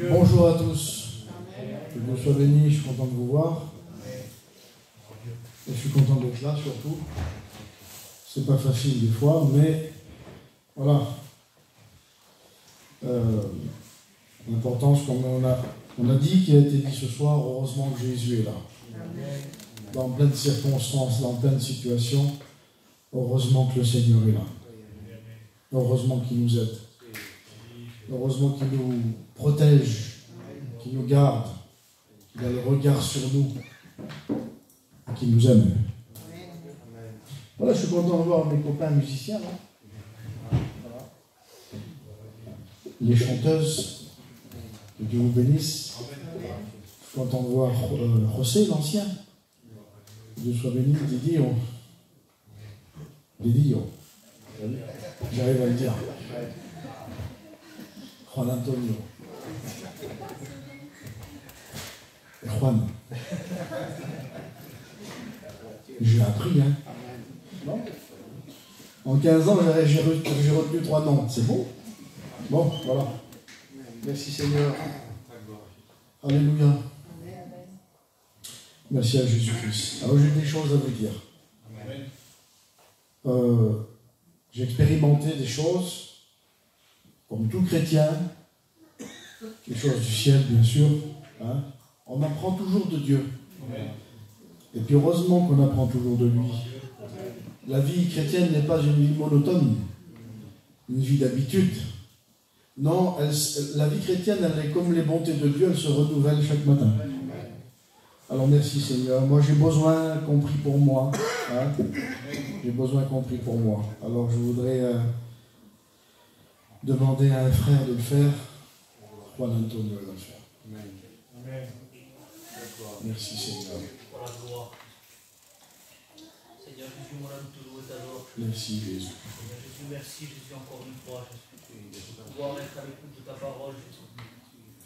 Bonjour à tous. Que Dieu soit béni, je suis content de vous voir. Et je suis content d'être là surtout. C'est pas facile des fois, mais voilà. L'importance, comme on a dit, qui a été dit ce soir, heureusement que Jésus est là. Dans plein de circonstances, dans plein de situations, heureusement que le Seigneur est là. Heureusement qu'il nous aide. Heureusement qu'il nous protège, qu'il nous garde, qu'il a le regard sur nous, et qu'il nous aime. Voilà, je suis content de voir mes copains musiciens. Là. Voilà. Les chanteuses, que Dieu vous bénisse. Je suis content de voir José, l'ancien. Que Dieu soit béni, Didio. J'arrive à le dire. Juan Antonio. Et Juan. J'ai appris, hein. Non ? En 15 ans, j'ai retenu 3 noms. C'est bon ? Bon, voilà. Merci Seigneur. Alléluia. Merci à Jésus-Christ. Alors j'ai des choses à vous dire. J'ai expérimenté des choses, comme tout chrétien, les choses du ciel bien sûr. Hein. On apprend toujours de Dieu. Et puis heureusement qu'on apprend toujours de lui. La vie chrétienne n'est pas une vie monotone, une vie d'habitude. Non, la vie chrétienne, elle est comme les bontés de Dieu, elle se renouvelle chaque matin. Alors merci Seigneur. Moi j'ai besoin qu'on prie pour moi. Hein. J'ai besoin qu'on prie pour moi. Alors je voudrais demander à un frère de le faire. Juan Antonio va le faire. Amen. Merci Seigneur. Seigneur Jésus, mon âme te loue et t'adore. Merci Jésus. Seigneur Jésus, merci Jésus encore une fois. Jésus. Pouvoir être à l'écoute de ta parole, Jésus.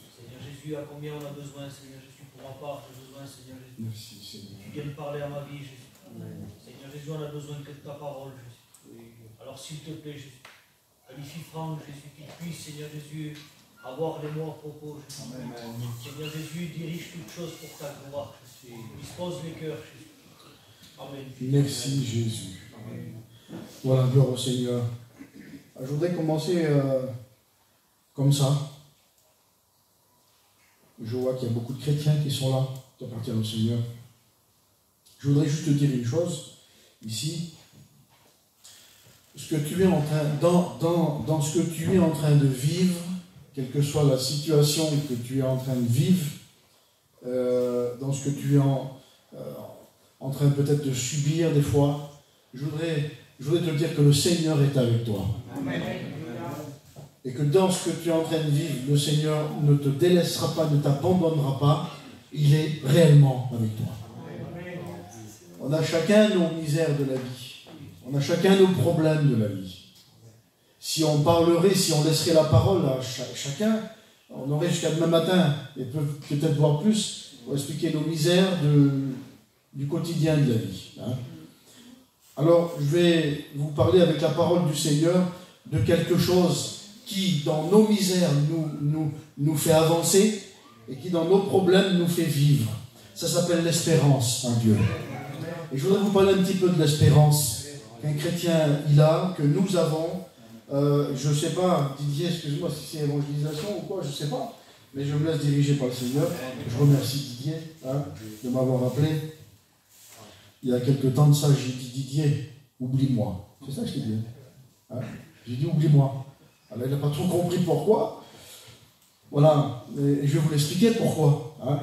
Seigneur Jésus, à combien on a besoin, Seigneur Jésus, pour ma part, j'ai besoin, Seigneur Jésus. Merci Seigneur. Tu viens de parler à ma vie, Jésus. Amen. Seigneur Jésus, on a besoin que de ta parole, Jésus. Alors s'il te plaît, Jésus, qualifie Franck, Jésus, qu'il puisse, Seigneur Jésus, avoir les mots à propos, Jésus. Amen. Seigneur Jésus, dirige toutes choses pour ta gloire, Jésus. Dispose les cœurs, Jésus. Amen. Merci Jésus. Amen. Voilà, gloire au Seigneur. Je voudrais commencer comme ça. Je vois qu'il y a beaucoup de chrétiens qui sont là, qui appartiennent au Seigneur. Je voudrais juste te dire une chose, ici. Ce que tu es en train, dans ce que tu es en train de vivre, quelle que soit la situation que tu es en train de vivre, dans ce que tu es en train peut-être de subir des fois, je voudrais te dire que le Seigneur est avec toi. Amen. Et que dans ce que tu es en train de vivre, le Seigneur ne te délaissera pas, ne t'abandonnera pas, il est réellement avec toi. Amen. On a chacun nos misères de la vie, on a chacun nos problèmes de la vie. Si on parlerait, si on laisserait la parole à chacun, on aurait jusqu'à demain matin, et peut-être voir plus, pour expliquer nos misères du quotidien de la vie. Hein. Alors, je vais vous parler avec la parole du Seigneur de quelque chose qui, dans nos misères, nous fait avancer et qui, dans nos problèmes, nous fait vivre. Ça s'appelle l'espérance en Dieu. Et je voudrais vous parler un petit peu de l'espérance qu'un chrétien il a, que nous avons. Je ne sais pas, Didier, excuse-moi si c'est évangélisation ou quoi, je ne sais pas. Mais je me laisse diriger par le Seigneur. Je remercie Didier de m'avoir appelé. Il y a quelques temps de ça, j'ai dit Didier, oublie-moi. C'est ça que je t'ai dit. Hein? J'ai dit oublie-moi. Alors il n'a pas trop compris pourquoi. Voilà, et je vais vous l'expliquer pourquoi. Hein?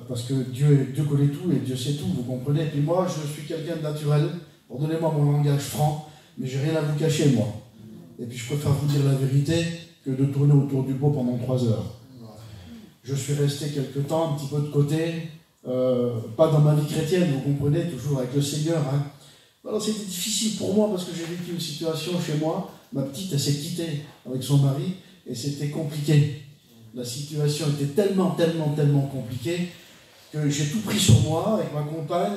Parce que Dieu connaît tout et Dieu sait tout, vous comprenez. Et puis moi, je suis quelqu'un de naturel. Pardonnez-moi mon langage franc, mais j'ai rien à vous cacher, moi. Et puis je préfère vous dire la vérité que de tourner autour du pot pendant 3 heures. Je suis resté quelque temps, un petit peu de côté. Pas dans ma vie chrétienne, vous comprenez, toujours avec le Seigneur. Hein. Alors c'était difficile pour moi parce que j'ai vécu une situation chez moi. Ma petite, elle s'est quittée avec son mari et c'était compliqué. La situation était tellement compliquée que j'ai tout pris sur moi avec ma compagne.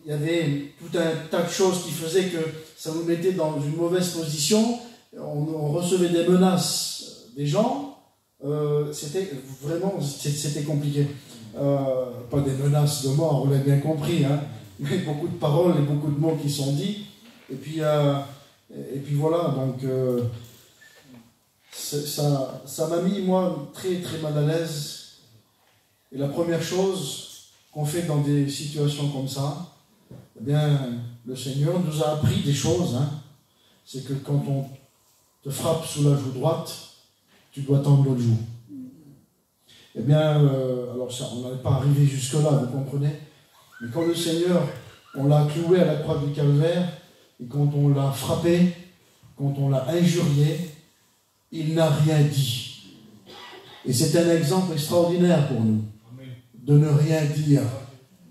Il y avait tout un tas de choses qui faisaient que ça nous mettait dans une mauvaise position. On recevait des menaces des gens, c'était vraiment c'était compliqué. Pas des menaces de mort, on l'a bien compris, hein, mais beaucoup de paroles et beaucoup de mots qui sont dits. Et puis voilà, donc ça m'a mis, moi, très très mal à l'aise. Et la première chose qu'on fait dans des situations comme ça, eh bien, le Seigneur nous a appris des choses. Hein. C'est que quand on te frappe sous la joue droite, tu dois tendre l'autre joue. Eh bien, alors ça, on n'en est pas arrivé jusque-là, vous comprenez? Mais quand le Seigneur, on l'a cloué à la croix du Calvaire, et quand on l'a frappé, quand on l'a injurié, il n'a rien dit. Et c'est un exemple extraordinaire pour nous, de ne rien dire.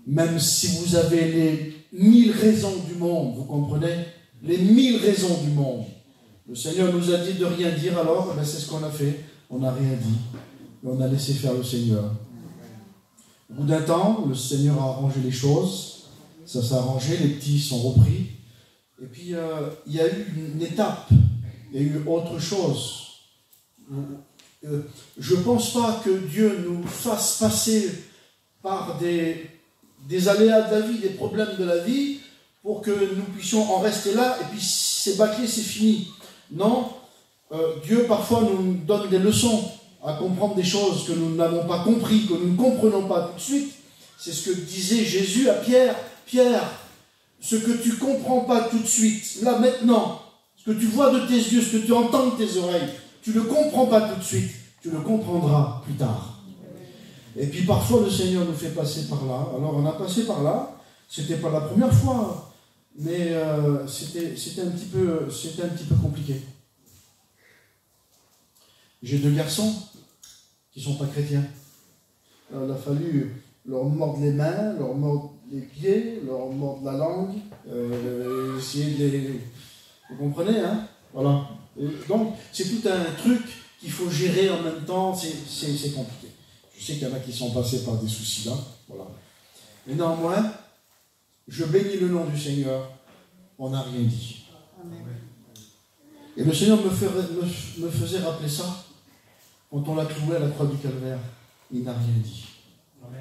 Même si vous avez les 1000 raisons du monde, vous comprenez? Les 1000 raisons du monde. Le Seigneur nous a dit de rien dire, alors ben c'est ce qu'on a fait. On n'a rien dit. Et on a laissé faire le Seigneur. Au bout d'un temps, le Seigneur a arrangé les choses. Ça s'est arrangé, les petits sont repris. Et puis, il y a eu une étape. Il y a eu autre chose. Je ne pense pas que Dieu nous fasse passer par des aléas de la vie, des problèmes de la vie, pour que nous puissions en rester là, et puis c'est bâclé, c'est fini. Non, Dieu parfois nous donne des leçons à comprendre des choses que nous n'avons pas compris, que nous ne comprenons pas tout de suite. C'est ce que disait Jésus à Pierre. Pierre, ce que tu ne comprends pas tout de suite, là maintenant, ce que tu vois de tes yeux, ce que tu entends de tes oreilles, tu ne le comprends pas tout de suite, tu le comprendras plus tard. Et puis parfois le Seigneur nous fait passer par là. Alors on a passé par là, c'était pas la première fois, mais c'était un petit peu compliqué. J'ai 2 garçons qui ne sont pas chrétiens. Alors, il a fallu leur mordre les mains, leur mordre les pieds, leur mordre la langue, essayer de les... Vous comprenez, hein? Voilà. Et donc, c'est tout un truc qu'il faut gérer en même temps, c'est compliqué. Je sais qu'il y en a qui sont passés par des soucis là, voilà. Mais néanmoins, je bénis le nom du Seigneur, on n'a rien dit. Amen. Et le Seigneur me faisait rappeler ça, quand on l'a cloué à la croix du Calvaire, il n'a rien dit. Amen.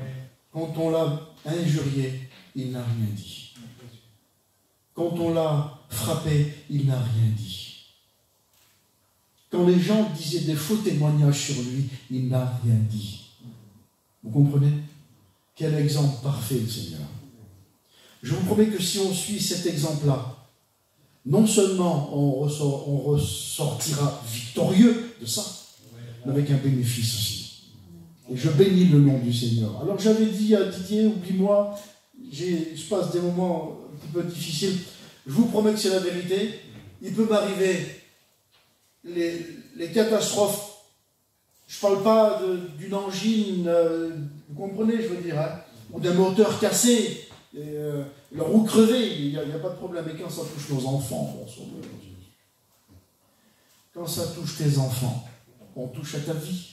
Quand on l'a injurié, il n'a rien dit. Quand on l'a frappé, il n'a rien dit. Quand les gens disaient des faux témoignages sur lui, il n'a rien dit. Vous comprenez? Quel exemple parfait, le Seigneur. Je vous promets que si on suit cet exemple-là, non seulement on ressortira victorieux de ça, mais avec un bénéfice aussi. Et je bénis le nom du Seigneur. Alors j'avais dit à Didier, oublie-moi, je passe des moments un petit peu difficiles. Je vous promets que c'est la vérité. Il peut m'arriver les catastrophes. Je ne parle pas d'une angine, vous comprenez, je veux dire, hein, ou d'un moteur cassé, la roue crevée, il n'y a pas de problème. Mais quand ça touche nos enfants, quand ça touche tes enfants, on touche à ta vie.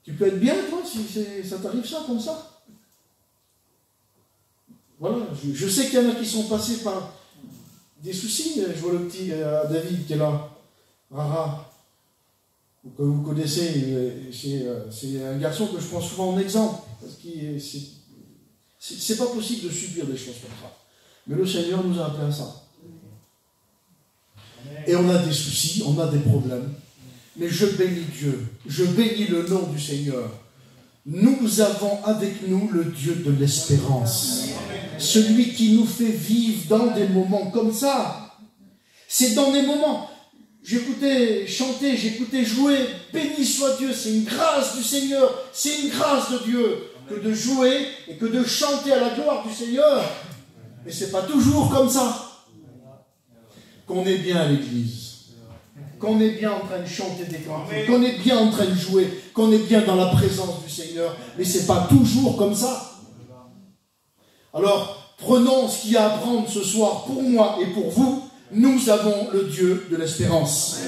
Tu peux être bien, toi, si ça t'arrive ça, comme ça. Voilà, je sais qu'il y en a qui sont passés par des soucis. Je vois le petit David qui est là, Rara, que vous connaissez. C'est un garçon que je prends souvent en exemple, parce que c'est pas possible de subir des choses comme ça. Mais le Seigneur nous a appelés à ça. Et on a des soucis, on a des problèmes. Mais je bénis Dieu, je bénis le nom du Seigneur. Nous avons avec nous le Dieu de l'espérance. Celui qui nous fait vivre dans des moments comme ça. C'est dans des moments... J'écoutais chanter, j'écoutais jouer. Béni soit Dieu, c'est une grâce du Seigneur. C'est une grâce de Dieu que de jouer et que de chanter à la gloire du Seigneur. Mais c'est pas toujours comme ça qu'on est bien à l'église. Qu'on est bien en train de chanter des cantiques, qu'on est bien en train de jouer, qu'on est bien dans la présence du Seigneur. Mais c'est pas toujours comme ça. Alors, prenons ce qu'il y a à prendre ce soir pour moi et pour vous. Nous avons le Dieu de l'espérance.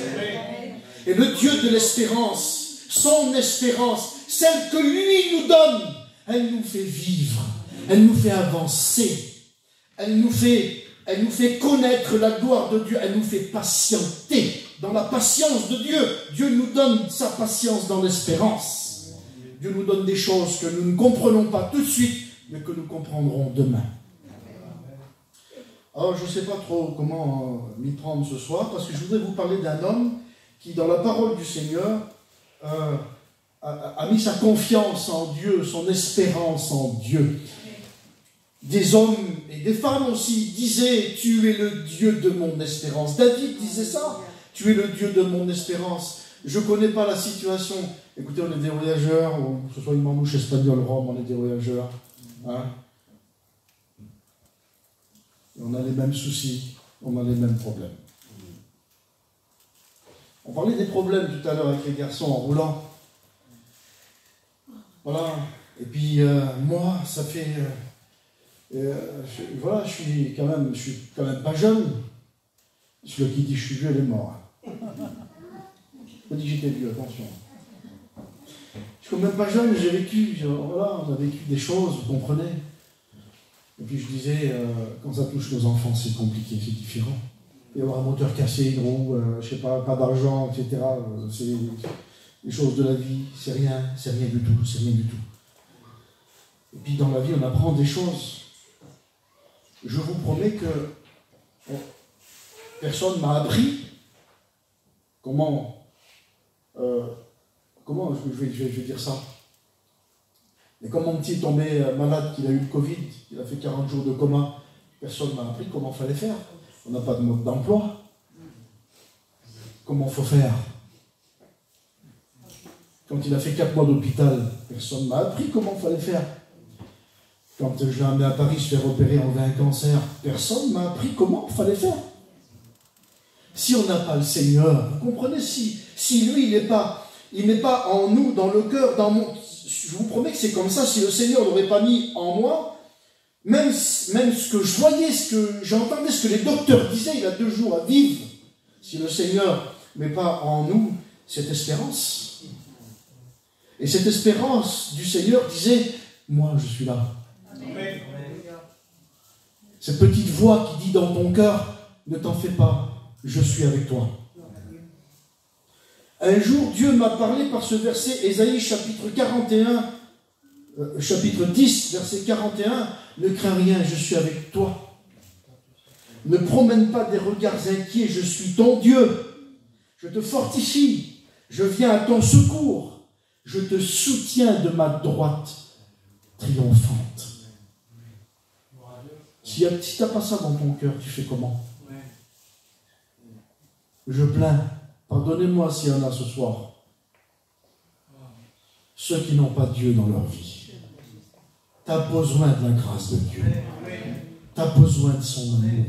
Et le Dieu de l'espérance, son espérance, celle que lui nous donne, elle nous fait vivre, elle nous fait avancer, elle nous fait connaître la gloire de Dieu, elle nous fait patienter. dans la patience de Dieu. Dieu nous donne sa patience dans l'espérance. Dieu nous donne des choses que nous ne comprenons pas tout de suite, mais que nous comprendrons demain. Alors, je ne sais pas trop comment m'y prendre ce soir, parce que je voudrais vous parler d'un homme qui, dans la parole du Seigneur, a mis sa confiance en Dieu, son espérance en Dieu. Des hommes et des femmes aussi disaient « Tu es le Dieu de mon espérance ». David disait ça, « Tu es le Dieu de mon espérance ». Je ne connais pas la situation. Écoutez, on est des voyageurs, ou que ce soit une manouche espagnole, Rome, on est des voyageurs. Hein? On a les mêmes soucis, on a les mêmes problèmes. On parlait des problèmes tout à l'heure avec les garçons en roulant. Voilà. Et puis, moi, ça fait... voilà, je suis quand même pas jeune. Celui qui dit je suis vieux, il est mort. Je dis que j'étais vieux, attention. Je suis quand même pas jeune, j'ai vécu, voilà, on a vécu des choses, vous comprenez. Et puis je disais, quand ça touche nos enfants, c'est compliqué, c'est différent. Il y avoir un moteur cassé, une roue, je sais pas d'argent, etc. C'est les choses de la vie, c'est rien du tout, c'est rien du tout. Et puis dans la vie, on apprend des choses. Je vous promets que personne ne m'a appris comment je vais dire ça. Mais quand mon petit est tombé malade, qu'il a eu le Covid, qu'il a fait 40 jours de coma, personne ne m'a appris comment il fallait faire. On n'a pas de mode d'emploi. Comment il faut faire? Quand il a fait 4 mois d'hôpital, personne ne m'a appris comment il fallait faire. Quand je l'ai amené à Paris se faire opérer enlever un cancer, personne ne m'a appris comment il fallait faire. Si on n'a pas le Seigneur, vous comprenez, si lui, il n'est pas en nous, dans le cœur, je vous promets que c'est comme ça, si le Seigneur ne l'aurait pas mis en moi, même ce que je voyais, ce que j'entendais, ce que les docteurs disaient, il a 2 jours à vivre, si le Seigneur ne met pas en nous cette espérance. Et cette espérance du Seigneur disait, moi je suis là. Amen. Cette petite voix qui dit dans ton cœur, ne t'en fais pas, je suis avec toi. Un jour, Dieu m'a parlé par ce verset, Ésaïe chapitre 41, chapitre 10, verset 41, ne crains rien, je suis avec toi. Ne promène pas des regards inquiets, je suis ton Dieu. Je te fortifie, je viens à ton secours, je te soutiens de ma droite triomphante. Si tu n'as pas ça dans ton cœur, tu fais comment? Je plains. Pardonnez-moi s'il y en a ce soir. Ceux qui n'ont pas Dieu dans leur vie. Tu as besoin de la grâce de Dieu. Tu as besoin de son amour.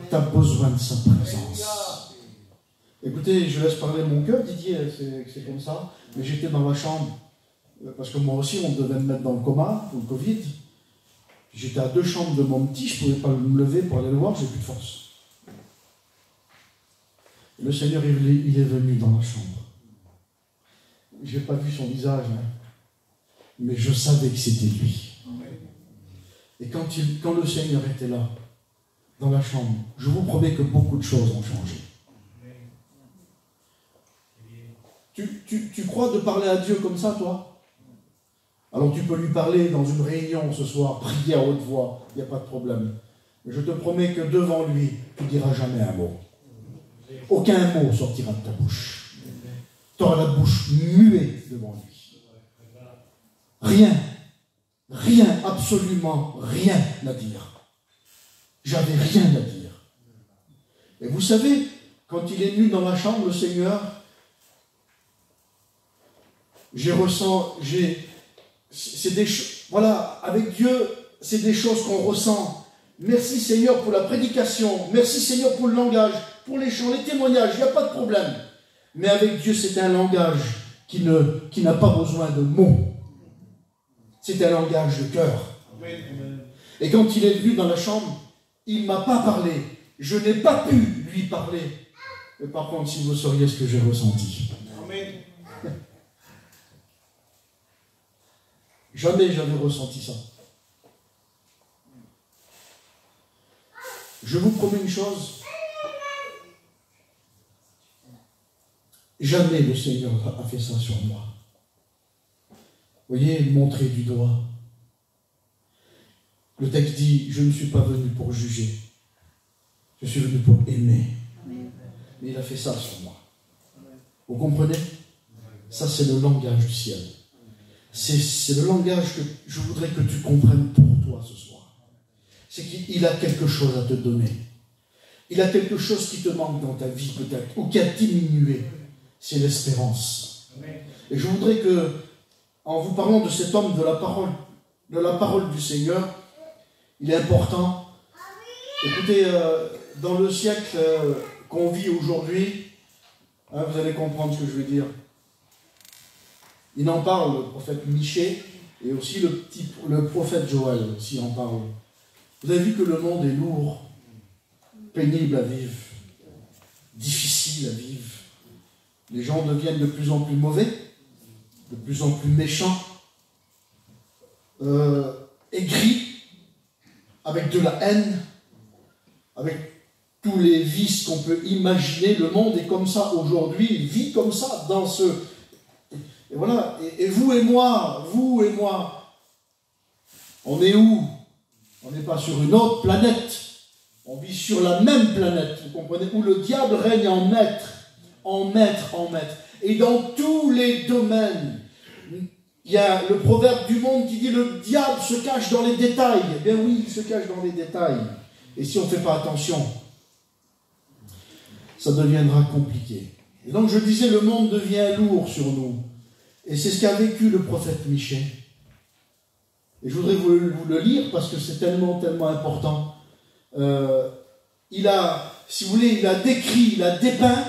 Tu as besoin de sa présence. Écoutez, je laisse parler mon cœur, Didier, c'est comme ça. Mais j'étais dans la chambre, parce que moi aussi, on devait me mettre dans le coma, pour le Covid. J'étais à 2 chambres de mon petit, je ne pouvais pas me lever pour aller le voir, j'ai plus de force. Le Seigneur, il est venu dans la chambre. Je n'ai pas vu son visage, hein, mais je savais que c'était lui. Et quand le Seigneur était là, dans la chambre, je vous promets que beaucoup de choses ont changé. Tu crois de parler à Dieu comme ça, toi? Alors tu peux lui parler dans une réunion ce soir, prier à haute voix, il n'y a pas de problème. Mais je te promets que devant lui, tu ne diras jamais un mot. Aucun mot sortira de ta bouche. Tu auras la bouche muette devant lui. Rien, absolument rien à dire. J'avais rien à dire. Et vous savez, quand il est venu dans la chambre, le Seigneur, c'est des choses, voilà, avec Dieu, c'est des choses qu'on ressent. Merci Seigneur pour la prédication, merci Seigneur pour le langage, pour les chants, les témoignages, il n'y a pas de problème. Mais avec Dieu, c'est un langage qui n'a pas besoin de mots. C'est un langage de cœur. Et quand il est venu dans la chambre, il ne m'a pas parlé. Je n'ai pas pu lui parler. Mais par contre, si vous sauriez ce que j'ai ressenti. Amen. Jamais j'avais ressenti ça. Je vous promets une chose. Jamais le Seigneur a fait ça sur moi. Vous voyez, montrer du doigt. Le texte dit, je ne suis pas venu pour juger. Je suis venu pour aimer. Mais il a fait ça sur moi. Vous comprenez? Ça, c'est le langage du ciel. C'est le langage que je voudrais que tu comprennes pour toi ce soir. C'est qu'il a quelque chose à te donner. Il a quelque chose qui te manque dans ta vie peut-être, ou qui a diminué. C'est l'espérance. Et je voudrais que, en vous parlant de cet homme, de la parole du Seigneur, il est important. Écoutez, dans le siècle qu'on vit aujourd'hui, vous allez comprendre ce que je veux dire. Il en parle, le prophète Michée, et aussi le prophète Joël aussi en parle. Vous avez vu que le monde est lourd, pénible à vivre, difficile à vivre. Les gens deviennent de plus en plus mauvais, de plus en plus méchants, aigris, avec de la haine, avec tous les vices qu'on peut imaginer. Le monde est comme ça aujourd'hui, il vit comme ça dans ce... Et voilà, et vous et moi, on est où? On n'est pas sur une autre planète, on vit sur la même planète, vous comprenez, où le diable règne en maître. Et dans tous les domaines, il y a le proverbe du monde qui dit le diable se cache dans les détails. Eh bien oui, il se cache dans les détails. Et si on ne fait pas attention, ça deviendra compliqué. Et donc je disais, le monde devient lourd sur nous. Et c'est ce qu'a vécu le prophète Michée. Et je voudrais vous le lire parce que c'est tellement important. Il a, si vous voulez, il a décrit, il a dépeint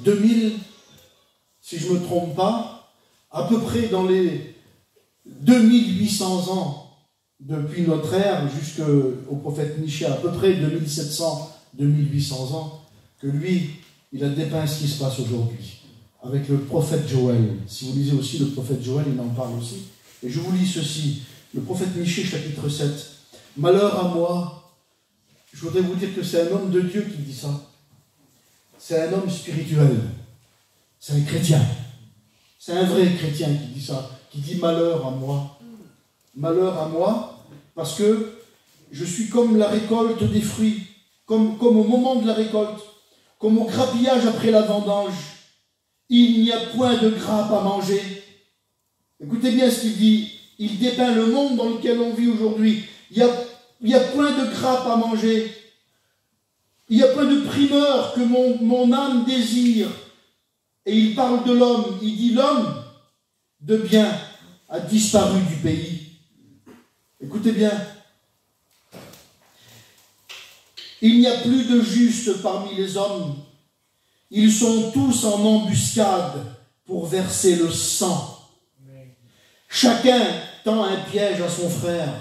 2000, si je ne me trompe pas, à peu près dans les 2800 ans depuis notre ère jusqu'au prophète Michée, à peu près 2700-2800 ans, que lui, il a dépeint ce qui se passe aujourd'hui. Avec le prophète Joël. Si vous lisez aussi le prophète Joël, il en parle aussi. Et je vous lis ceci. Le prophète Michée, chapitre 7. Malheur à moi. Je voudrais vous dire que c'est un homme de Dieu qui dit ça. C'est un homme spirituel. C'est un chrétien. C'est un vrai chrétien qui dit ça. Qui dit malheur à moi. Malheur à moi, parce que je suis comme la récolte des fruits. Comme au moment de la récolte. Comme au crapillage après la vendange. Il n'y a point de grappe à manger. Écoutez bien ce qu'il dit. Il dépeint le monde dans lequel on vit aujourd'hui. Il n'y a point de grappe à manger. Il n'y a point de primeur que mon âme désire. Et il parle de l'homme. Il dit l'homme de bien a disparu du pays. Écoutez bien. Il n'y a plus de juste parmi les hommes. Ils sont tous en embuscade pour verser le sang. Chacun tend un piège à son frère.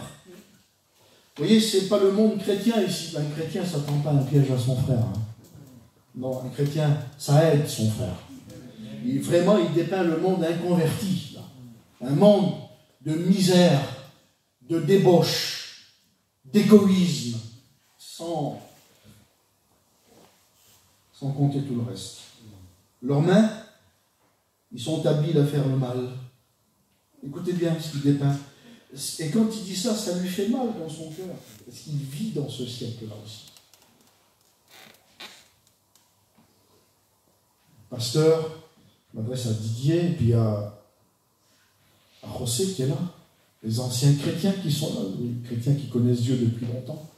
Vous voyez, ce n'est pas le monde chrétien ici. Un chrétien, ça ne tend pas un piège à son frère. Non, un chrétien, ça aide son frère. Vraiment, il dépeint le monde inconverti. Un monde de misère, de débauche, d'égoïsme, sans compter tout le reste. Leurs mains, ils sont habiles à faire le mal. Écoutez bien ce qu'il dépeint. Et quand il dit ça, ça lui fait mal dans son cœur. Parce qu'il vit dans ce siècle-là aussi. Pasteur, je m'adresse à Didier, et puis à José qui est là. Les anciens chrétiens qui sont là, les chrétiens qui connaissent Dieu depuis longtemps.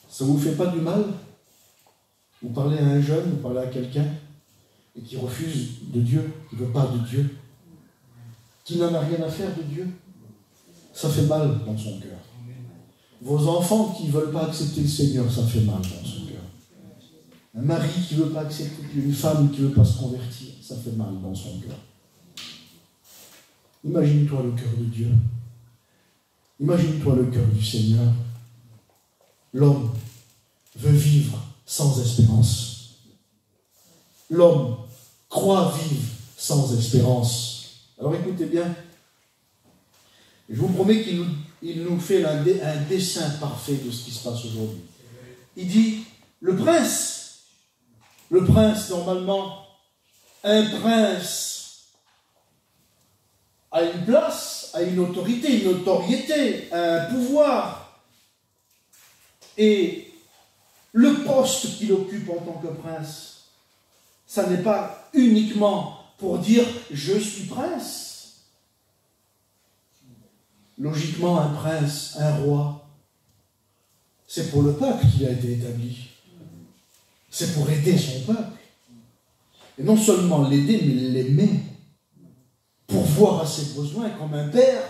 Ça ne vous fait pas du mal? Vous parlez à un jeune, vous parlez à quelqu'un, et qui refuse de Dieu, qui ne veut pas de Dieu, qui n'en a rien à faire de Dieu. Ça fait mal dans son cœur. Vos enfants qui ne veulent pas accepter le Seigneur, ça fait mal dans son cœur. Un mari qui ne veut pas accepter, une femme qui ne veut pas se convertir, ça fait mal dans son cœur. Imagine-toi le cœur de Dieu. Imagine-toi le cœur du Seigneur. L'homme veut vivre sans espérance. L'homme croit vivre sans espérance. Alors écoutez bien, je vous promets qu'il nous fait un dessin parfait de ce qui se passe aujourd'hui. Il dit, le prince Le prince, normalement, un prince a une place, a une autorité, une notoriété, un pouvoir. Et le poste qu'il occupe en tant que prince, ça n'est pas uniquement pour dire « je suis prince ». Logiquement, un prince, un roi, c'est pour le peuple qu'il a été établi. C'est pour aider son peuple. Et non seulement l'aider, mais l'aimer. Pourvoir à ses besoins comme un père,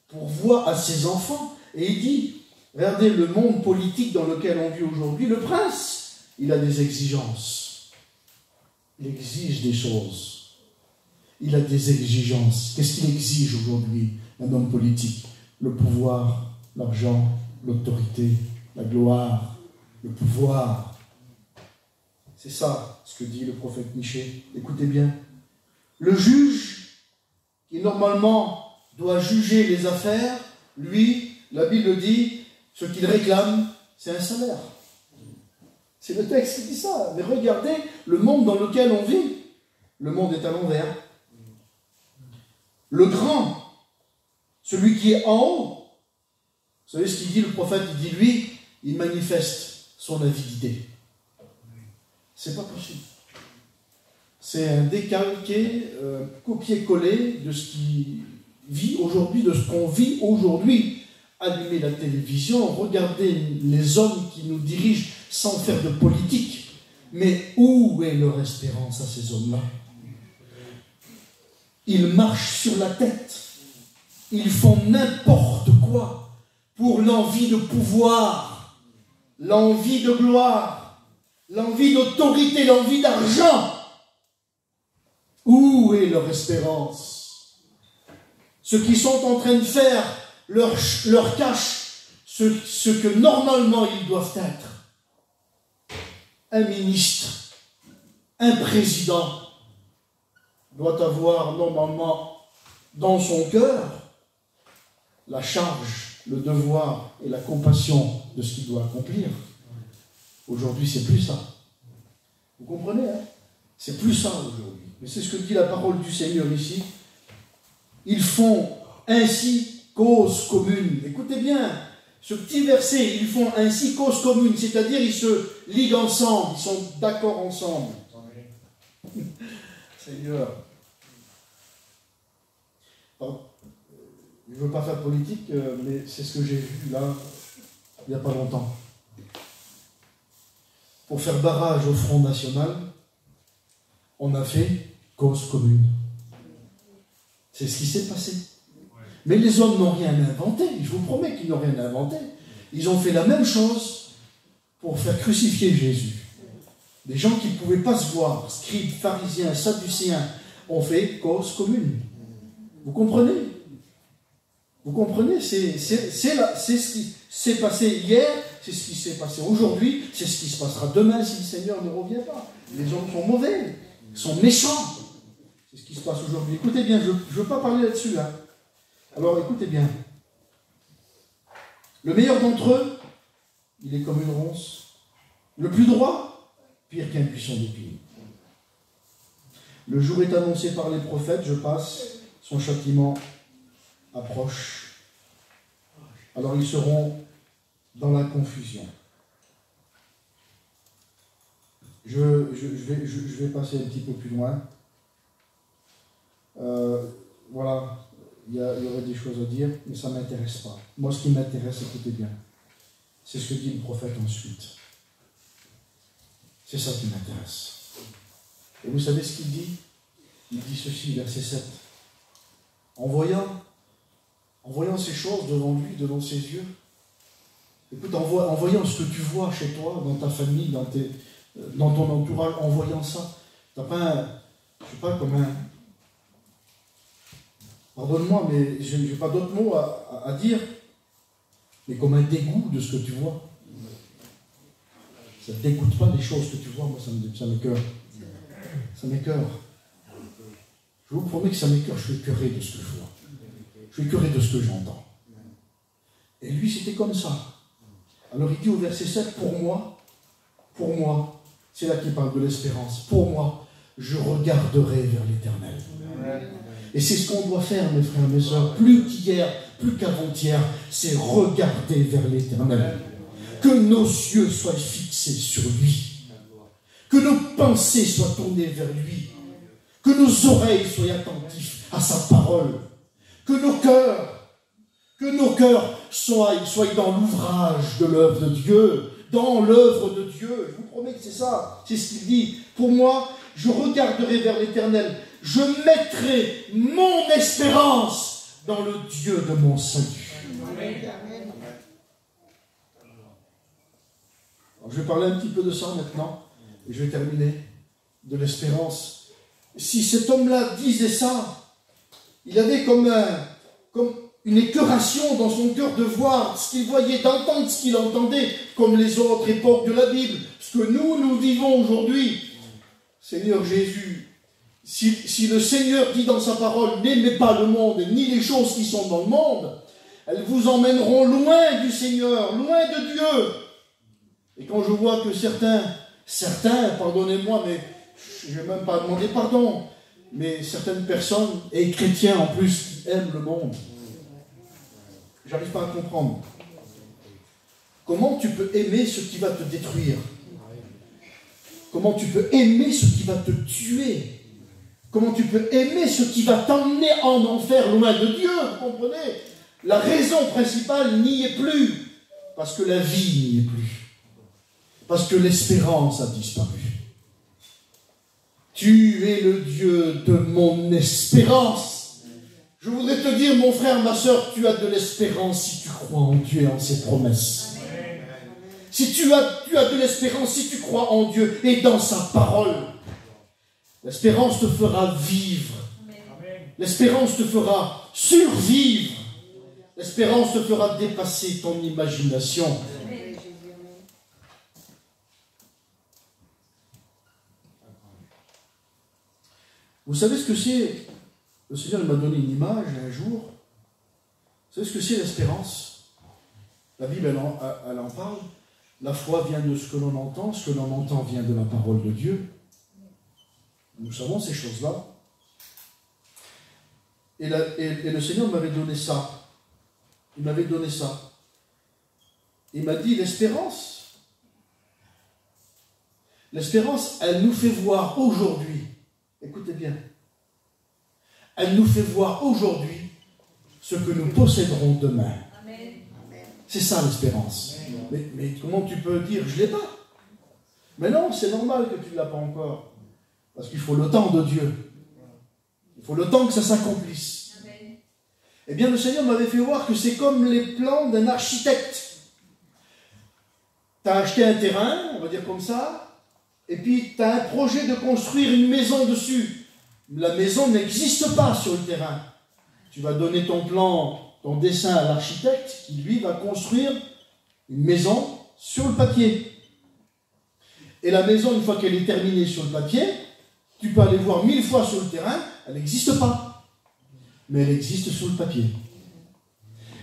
pourvoir à ses enfants. Et il dit, regardez le monde politique dans lequel on vit aujourd'hui, le prince, il a des exigences. Il exige des choses. Il a des exigences. Qu'est-ce qu'il exige aujourd'hui, un homme politique? Le pouvoir, l'argent, l'autorité, la gloire, le pouvoir. C'est ça ce que dit le prophète Michée. Écoutez bien. Le juge, qui normalement doit juger les affaires, lui, la Bible dit, ce qu'il réclame, c'est un salaire. C'est le texte qui dit ça. Mais regardez le monde dans lequel on vit. Le monde est à l'envers. Le grand, celui qui est en haut, vous savez ce qu'il dit le prophète? Il dit, lui, il manifeste son avidité. C'est pas possible. C'est un décalqué, copier-coller de ce qui vit aujourd'hui, de ce qu'on vit aujourd'hui. Allumer la télévision, regarder les hommes qui nous dirigent sans faire de politique. Mais où est leur espérance à ces hommes-là? Ils marchent sur la tête. Ils font n'importe quoi pour l'envie de pouvoir, l'envie de gloire, l'envie d'autorité, l'envie d'argent. Où est leur espérance? Ceux qui sont en train de faire leur cache ce que normalement ils doivent être. Un ministre, un président doit avoir normalement dans son cœur la charge, le devoir et la compassion de ce qu'il doit accomplir. Aujourd'hui, c'est plus ça. Vous comprenez, hein? C'est plus ça aujourd'hui. Mais c'est ce que dit la parole du Seigneur ici. Ils font ainsi cause commune. Écoutez bien, ce petit verset, ils font ainsi cause commune, c'est-à-dire ils se liguent ensemble, ils sont d'accord ensemble. Seigneur. Alors, je ne veux pas faire politique, mais c'est ce que j'ai vu là, il n'y a pas longtemps. Pour faire barrage au Front National, on a fait cause commune. C'est ce qui s'est passé. Mais les hommes n'ont rien inventé, je vous promets qu'ils n'ont rien inventé. Ils ont fait la même chose pour faire crucifier Jésus. Des gens qui ne pouvaient pas se voir, scribes, pharisiens, sadducéens, ont fait cause commune. Vous comprenez? Vous comprenez? C'est ce qui s'est passé hier, c'est ce qui s'est passé aujourd'hui, c'est ce qui se passera demain si le Seigneur ne revient pas. Les hommes sont mauvais, sont méchants. C'est ce qui se passe aujourd'hui. Écoutez bien, je ne veux pas parler là-dessus, hein. Alors écoutez bien. Le meilleur d'entre eux, il est comme une ronce. Le plus droit, pire qu'un buisson d'épines. Le jour est annoncé par les prophètes, je passe, son châtiment approche. Alors ils seront dans la confusion. Je vais passer un petit peu plus loin. Voilà. Il y aurait des choses à dire, mais ça ne m'intéresse pas. Moi, ce qui m'intéresse, écoutez bien, c'est ce que dit le prophète ensuite. C'est ça qui m'intéresse. Et vous savez ce qu'il dit? Il dit ceci, verset 7. En voyant ces choses devant lui, devant ses yeux, écoute, en voyant ce que tu vois chez toi, dans ta famille, dans ton entourage, en voyant ça, tu n'as pas je ne sais pas, comme un... Pardonne-moi, mais je n'ai pas d'autres mots à dire, mais comme un dégoût de ce que tu vois. Ça ne t'écoute pas les choses que tu vois, moi ça m'écoeure. Ça m'écoeure. Je vous promets que ça m'écoeure, je suis écoeuré de ce que je vois. Je suis écoeuré de ce que j'entends. Et lui, c'était comme ça. Alors il dit au verset 7, pour moi, C'est là qu'il parle de l'espérance. Pour moi, je regarderai vers l'Éternel. Et c'est ce qu'on doit faire, mes frères et mes sœurs, plus qu'hier, plus qu'avant-hier, c'est regarder vers l'Éternel. Que nos yeux soient fixés sur lui. Que nos pensées soient tournées vers lui. Que nos oreilles soient attentives à sa parole. Que nos cœurs soient dans l'ouvrage de l'œuvre de Dieu, dans l'œuvre de Dieu. Je vous promets que c'est ça, c'est ce qu'il dit. Pour moi, je regarderai vers l'Éternel, je mettrai mon espérance dans le Dieu de mon salut. Alors, je vais parler un petit peu de ça maintenant, et je vais terminer, de l'espérance. Si cet homme-là disait ça, il avait comme une écœuration dans son cœur de voir ce qu'il voyait, d'entendre ce qu'il entendait, comme les autres époques de la Bible. Ce que nous vivons aujourd'hui. Seigneur Jésus, si le Seigneur dit dans sa parole, n'aimez pas le monde, ni les choses qui sont dans le monde, elles vous emmèneront loin du Seigneur, loin de Dieu. Et quand je vois que certains, pardonnez-moi, mais je n'ai même pas demandé pardon, mais certaines personnes, et chrétiens en plus, qui aiment le monde, j'arrive pas à comprendre. Comment tu peux aimer ce qui va te détruire? Comment tu peux aimer ce qui va te tuer? Comment tu peux aimer ce qui va t'emmener en enfer loin de Dieu? Vous comprenez? La raison principale n'y est plus. Parce que la vie n'y est plus. Parce que l'espérance a disparu. Tu es le Dieu de mon espérance. Je voudrais te dire, mon frère, ma soeur, tu as de l'espérance si tu crois en Dieu et en ses promesses. Si tu as de l'espérance, si tu crois en Dieu et dans sa parole. L'espérance te fera vivre. L'espérance te fera survivre. L'espérance te fera dépasser ton imagination. Vous savez ce que c'est? Le Seigneur m'a donné une image un jour. Vous savez ce que c'est l'espérance? La Bible, elle en parle. La foi vient de ce que l'on entend vient de la parole de Dieu. Nous savons ces choses-là. Et le Seigneur m'avait donné ça. Il m'avait donné ça. Il m'a dit l'espérance. L'espérance, elle nous fait voir aujourd'hui. Écoutez bien. Elle nous fait voir aujourd'hui ce que nous posséderons demain. Amen. C'est ça l'espérance. Mais comment tu peux dire je ne l'ai pas? Mais non, c'est normal que tu ne l'as pas encore. Parce qu'il faut le temps de Dieu. Il faut le temps que ça s'accomplisse. Amen. Eh bien, le Seigneur m'avait fait voir que c'est comme les plans d'un architecte. Tu as acheté un terrain, on va dire comme ça, et puis tu as un projet de construire une maison dessus. La maison n'existe pas sur le terrain. Tu vas donner ton plan, ton dessin à l'architecte qui, lui, va construire une maison sur le papier. Et la maison, une fois qu'elle est terminée sur le papier, tu peux aller voir 1000 fois sur le terrain, elle n'existe pas. Mais elle existe sur le papier.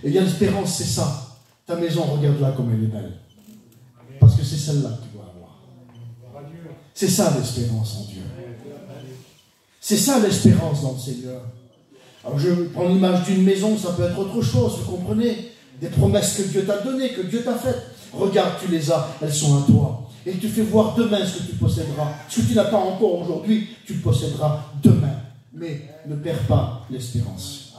Eh bien, l'espérance, c'est ça. Ta maison, regarde-la comme elle est belle. Parce que c'est celle-là que tu dois avoir. C'est ça l'espérance en Dieu. C'est ça l'espérance dans le Seigneur. Alors je prends l'image d'une maison, ça peut être autre chose, vous comprenez? Des promesses que Dieu t'a données, que Dieu t'a faites. Regarde, tu les as, elles sont à toi. Et tu fais voir demain ce que tu posséderas. Ce que tu n'as pas encore aujourd'hui, tu le posséderas demain. Mais ne perds pas l'espérance.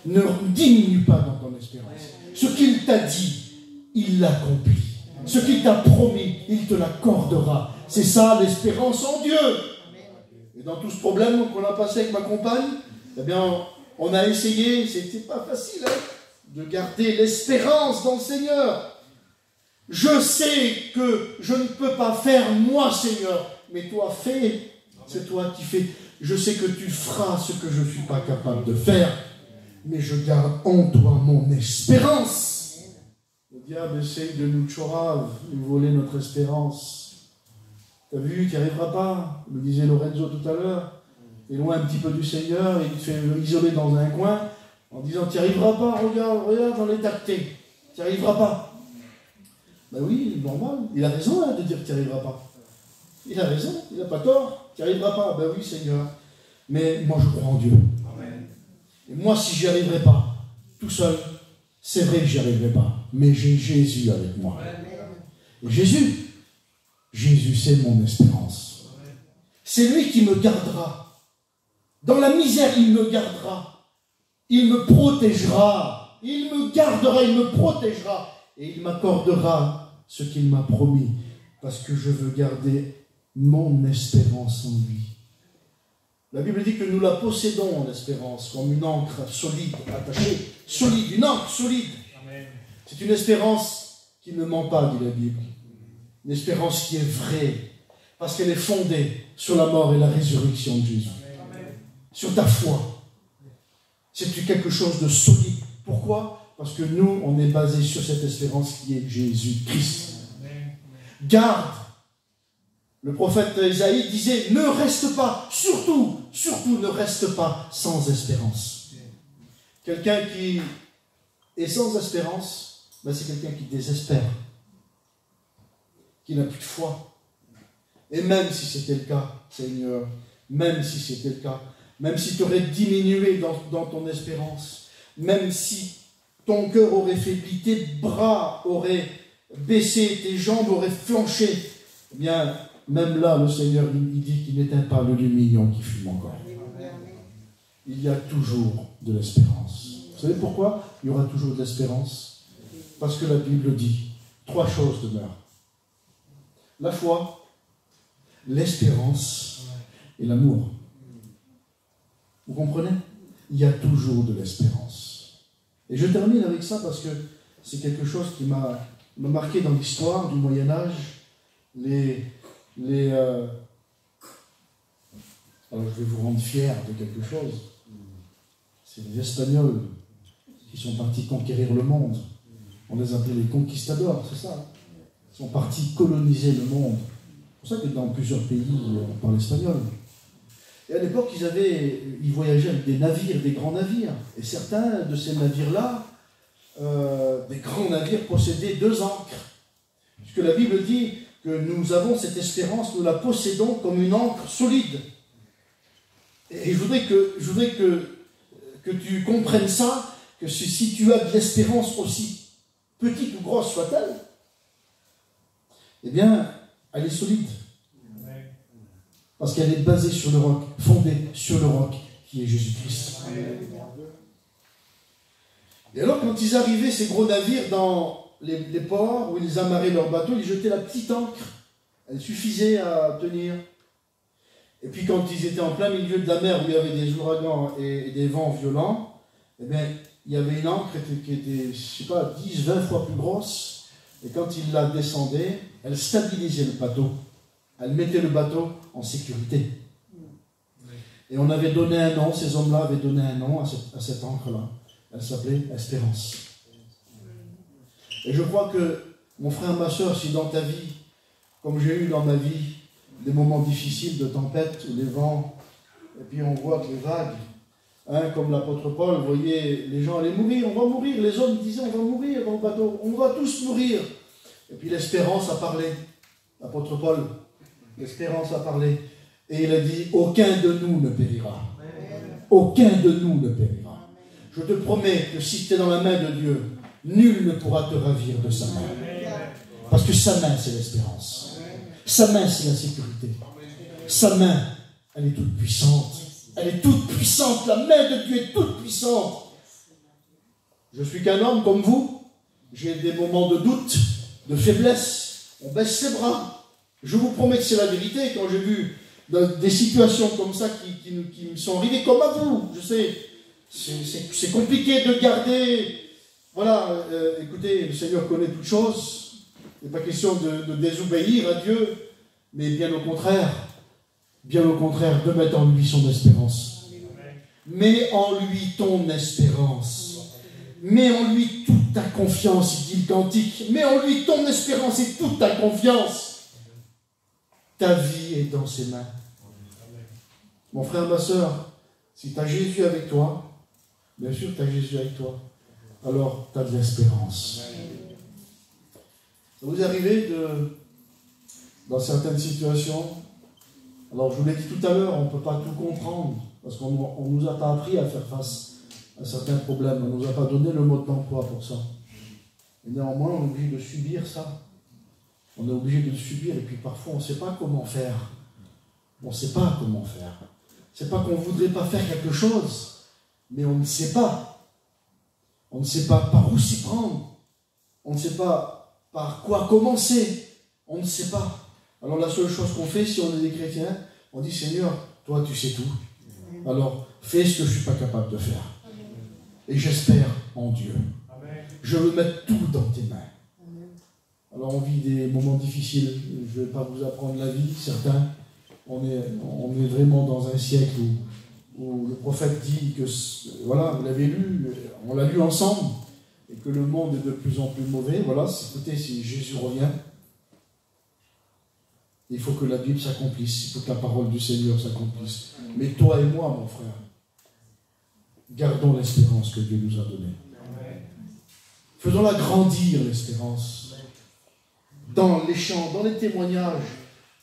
Ne diminue pas dans ton espérance. Ce qu'il t'a dit, il l'accomplit. Ce qu'il t'a promis, il te l'accordera. C'est ça l'espérance en Dieu. Et dans tout ce problème qu'on a passé avec ma compagne, eh bien, on a essayé, c'était pas facile, de garder l'espérance dans le Seigneur. Je sais que je ne peux pas faire moi, Seigneur, mais toi fais, c'est toi qui fais. Je sais que tu feras ce que je ne suis pas capable de faire, mais je garde en toi mon espérance. Le diable essaye de nous tchorav, de nous voler notre espérance. T'as vu, tu n'y arriveras pas, me disait Lorenzo tout à l'heure. Tu es loin un petit peu du Seigneur, et il te fait isoler dans un coin, en disant, tu n'y arriveras pas, regarde dans l'état que t'es. Tu n'y arriveras pas. Ben oui, normal, il a raison de dire que tu n'y arriveras pas. Il a raison, il n'a pas tort. Tu n'y arriveras pas. Ben oui, Seigneur. Mais moi, je crois en Dieu. Amen. Et moi, si j'y arriverai pas, tout seul, c'est vrai que j'y arriverai pas. Mais j'ai Jésus avec moi. Amen. Et Jésus, c'est mon espérance. Amen. C'est lui qui me gardera. Dans la misère, il me gardera. Il me protégera. Il me gardera, il me protégera. Et il m'accordera ce qu'il m'a promis. Parce que je veux garder mon espérance en lui. La Bible dit que nous la possédons, l'espérance, comme une encre solide, attachée. Solide, une encre solide. Amen. C'est une espérance qui ne ment pas, dit la Bible. Une espérance qui est vraie. Parce qu'elle est fondée sur la mort et la résurrection de Jésus. Amen. Sur ta foi. C'est quelque chose de solide. Pourquoi? Parce que nous, on est basé sur cette espérance qui est Jésus-Christ. Garde. Le prophète Isaïe disait, ne reste pas, surtout ne reste pas sans espérance. Quelqu'un qui est sans espérance, ben c'est quelqu'un qui désespère, qui n'a plus de foi. Et même si c'était le cas, Seigneur, même si c'était le cas, même si tu aurais diminué dans ton espérance, même si ton cœur aurait faibli, tes bras auraient baissé, tes jambes auraient flanché, eh bien, même là, le Seigneur, il dit qu'il n'éteint pas le lumignon qui fume encore. Il y a toujours de l'espérance. Vous savez pourquoi il y aura toujours de l'espérance? Parce que la Bible dit, 3 choses demeurent. La foi, l'espérance et l'amour. Vous comprenez? Il y a toujours de l'espérance. Et je termine avec ça parce que c'est quelque chose qui m'a marqué dans l'histoire du Moyen-Âge. Alors je vais vous rendre fiers de quelque chose. C'est les Espagnols qui sont partis conquérir le monde. On les appelait les conquistadors, c'est ça. Ils sont partis coloniser le monde. C'est pour ça que dans plusieurs pays, on parle espagnol. Et à l'époque, ils voyageaient avec des navires, des grands navires. Et certains de ces navires-là, des grands navires, possédaient 2 ancres. Puisque la Bible dit que nous avons cette espérance, nous la possédons comme une ancre solide. Et je voudrais que tu comprennes ça, que si tu as de l'espérance, aussi petite ou grosse soit-elle, eh bien, elle est solide. Parce qu'elle est basée sur le roc, fondée sur le roc qui est Jésus-Christ. Et alors, quand ils arrivaient, ces gros navires, dans les ports où ils amarraient leurs bateaux, ils jetaient la petite ancre. Elle suffisait à tenir. Et puis quand ils étaient en plein milieu de la mer où il y avait des ouragans et des vents violents, eh bien, il y avait une ancre qui était, je ne sais pas, 10, 20 fois plus grosse. Et quand ils la descendaient, elle stabilisait le bateau. Elle mettait le bateau en sécurité. Et on avait donné un nom, ces hommes-là avaient donné un nom à cette ancre-là. Elle s'appelait Espérance. Et je crois que, mon frère, ma soeur, si dans ta vie, comme j'ai eu dans ma vie, des moments difficiles de tempête, les vents, et puis on voit que les vagues, comme l'apôtre Paul, vous voyez, les gens allaient mourir, on va mourir, les hommes disaient on va mourir dans le bateau, on va tous mourir. Et puis l'espérance a parlé, l'apôtre Paul, l'espérance a parlé, et il a dit, aucun de nous ne périra. Aucun de nous ne périra. Je te promets que si tu es dans la main de Dieu, nul ne pourra te ravir de sa main. Parce que sa main, c'est l'espérance. Sa main, c'est la sécurité. Sa main, elle est toute puissante. Elle est toute puissante. La main de Dieu est toute puissante. Je suis qu'un homme comme vous. J'ai des moments de doute, de faiblesse. On baisse les bras. Je vous promets que c'est la vérité. Quand j'ai vu des situations comme ça qui me sont arrivées, comme à vous, je sais, c'est compliqué de garder. Voilà, écoutez, le Seigneur connaît toutes choses. Il n'est pas question de désobéir à Dieu, mais bien au contraire, de mettre en lui son espérance. Mets en lui ton espérance. Mets en lui toute ta confiance, dit le cantique. Mets en lui ton espérance et toute ta confiance. Ta vie est dans ses mains. Mon frère, ma soeur, si tu as Jésus avec toi, bien sûr tu as Jésus avec toi, alors tu as de l'espérance. Ça vous est arrivé dans certaines situations. Alors je vous l'ai dit tout à l'heure, on ne peut pas tout comprendre, parce qu'on ne nous a pas appris à faire face à certains problèmes, on ne nous a pas donné le mode d'emploi pour ça. Et néanmoins, on est obligé de subir ça. On est obligé de le subir, et puis parfois on ne sait pas comment faire. On ne sait pas comment faire. C'est pas qu'on ne voudrait pas faire quelque chose, mais on ne sait pas. On ne sait pas par où s'y prendre. On ne sait pas par quoi commencer. On ne sait pas. Alors la seule chose qu'on fait, si on est des chrétiens, on dit, Seigneur, toi tu sais tout. Alors fais ce que je ne suis pas capable de faire. Et j'espère en Dieu. Je veux mettre tout dans tes mains. Alors on vit des moments difficiles. Je ne vais pas vous apprendre la vie, certains. On est vraiment dans un siècle où le prophète dit que, voilà, vous l'avez lu, on l'a lu ensemble, et que le monde est de plus en plus mauvais. Voilà, écoutez, si Jésus revient, il faut que la Bible s'accomplisse, il faut que la parole du Seigneur s'accomplisse. Mais toi et moi, mon frère, gardons l'espérance que Dieu nous a donnée. Faisons-la grandir, l'espérance. Dans les chants, dans les témoignages,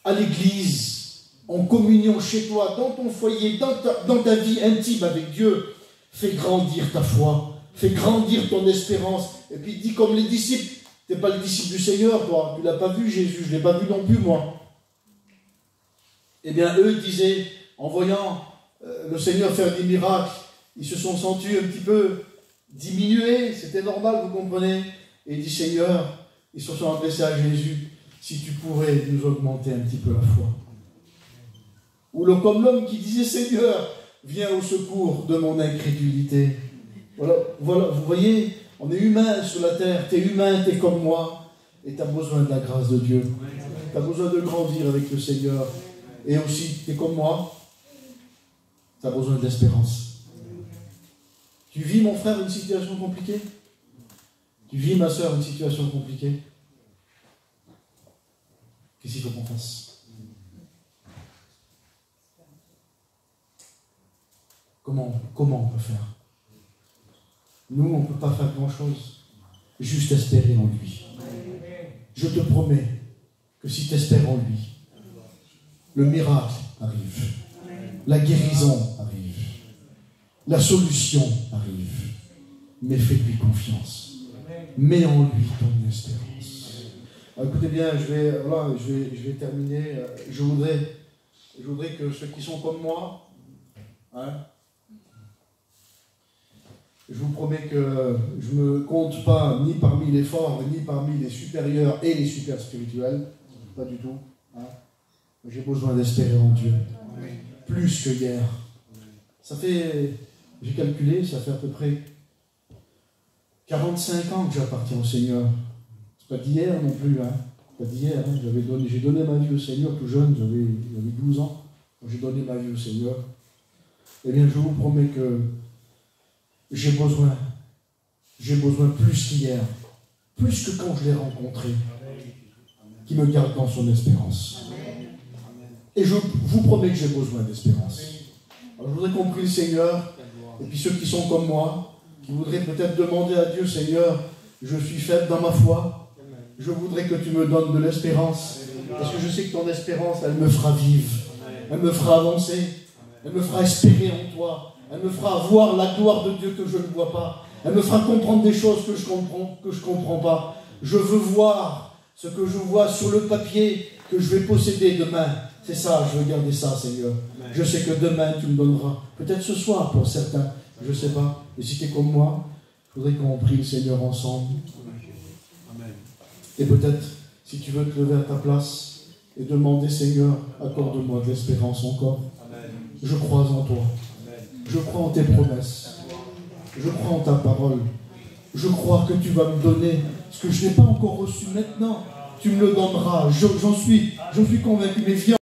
à l'église, en communion chez toi, dans ton foyer, dans ta vie intime avec Dieu. Fais grandir ta foi, fais grandir ton espérance. Et puis dis comme les disciples, tu n'es pas le disciple du Seigneur, toi, tu ne l'as pas vu Jésus, je ne l'ai pas vu non plus moi. Eh bien eux disaient, en voyant le Seigneur faire des miracles, ils se sont sentis un petit peu diminués, c'était normal, vous comprenez. Et ils disent, Seigneur, ils se sont adressés à Jésus, si tu pourrais nous augmenter un petit peu la foi. Ou comme l'homme qui disait, Seigneur, viens au secours de mon incrédulité. Voilà, vous voyez, on est humain sur la terre, tu es humain, tu es comme moi, et tu as besoin de la grâce de Dieu. Tu as besoin de grandir avec le Seigneur. Et aussi, tu es comme moi, tu as besoin de l'espérance. Tu vis, mon frère, une situation compliquée? Tu vis, ma soeur, une situation compliquée? Qu'est-ce qu'il faut qu'on fasse? Comment on peut faire? Nous, on ne peut pas faire grand-chose. Juste espérer en lui. Je te promets que si tu espères en lui, le miracle arrive. La guérison arrive. La solution arrive. Mais fais-lui confiance. Mets en lui ton espérance. Alors, écoutez bien, je vais terminer. Je voudrais que ceux qui sont comme moi, je vous promets que je ne me compte pas ni parmi les forts, ni parmi les supérieurs et les super spirituels. Pas du tout. J'ai besoin d'espérer en Dieu. Plus que hier. J'ai calculé, ça fait à peu près 45 ans que j'appartiens au Seigneur. C'est pas d'hier non plus. Pas d'hier. J'ai donné ma vie au Seigneur tout jeune, j'avais 12 ans. J'ai donné ma vie au Seigneur. Eh bien, je vous promets que j'ai besoin plus qu'hier, plus que quand je l'ai rencontré, qui me garde dans son espérance. Et je vous promets que j'ai besoin d'espérance. Alors, je voudrais qu'on prie le Seigneur, et puis ceux qui sont comme moi, qui voudraient peut-être demander à Dieu, Seigneur, je suis faible dans ma foi, je voudrais que tu me donnes de l'espérance, parce que je sais que ton espérance, elle me fera vivre, elle me fera avancer, elle me fera espérer en toi, elle me fera voir la gloire de Dieu que je ne vois pas, elle me fera comprendre des choses que je comprends pas. Je veux voir ce que je vois sur le papier que je vais posséder demain. C'est ça, je veux garder ça, Seigneur. Je sais que demain, tu me donneras. Peut-être ce soir pour certains, je ne sais pas. Et si tu es comme moi, je voudrais qu'on prie le Seigneur ensemble. Et peut-être, si tu veux te lever à ta place et demander, Seigneur, accorde-moi de l'espérance encore. Je crois en toi. Je crois en tes promesses. Je crois en ta parole. Je crois que tu vas me donner ce que je n'ai pas encore reçu maintenant. Tu me le donneras. J'en suis convaincu. Mais viens.